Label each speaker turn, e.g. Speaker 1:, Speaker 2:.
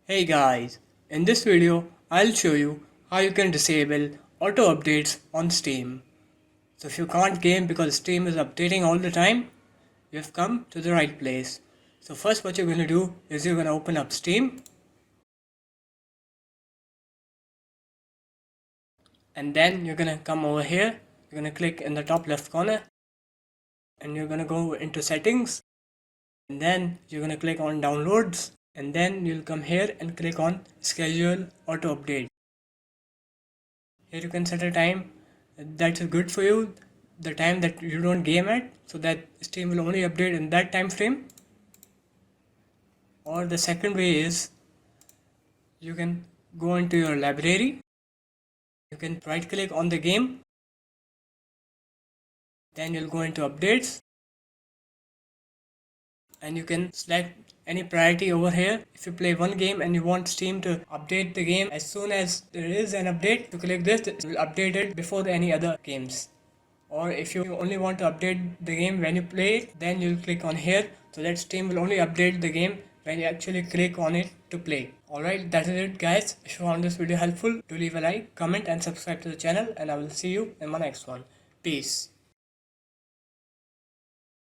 Speaker 1: Hey guys, in this video I'll show you how you can disable auto updates on Steam. So if you can't game because Steam is updating all the time, you have come to the right place. So first what you're going to do is you're going to open up Steam and then you're going to come over here. You're going to click in the top left corner and you're going to go into settings and then you're going to click on downloads and then you'll come here and click on schedule auto update. Here you can set a time that's good for you, the time that you don't game at, so that Steam will only update in that time frame. Or the second way is you can go into your library, you can right click on the game, then you'll go into updates and you can select any priority over here. If you play one game and you want Steam to update the game as soon as there is an update, you click this, it will update it before any other games. Or if you only want to update the game when you play it, then you'll click on here, so that Steam will only update the game when you actually click on it to play. Alright, that is it guys. If you found this video helpful, do leave a like, comment and subscribe to the channel, and I will see you in my next one. Peace.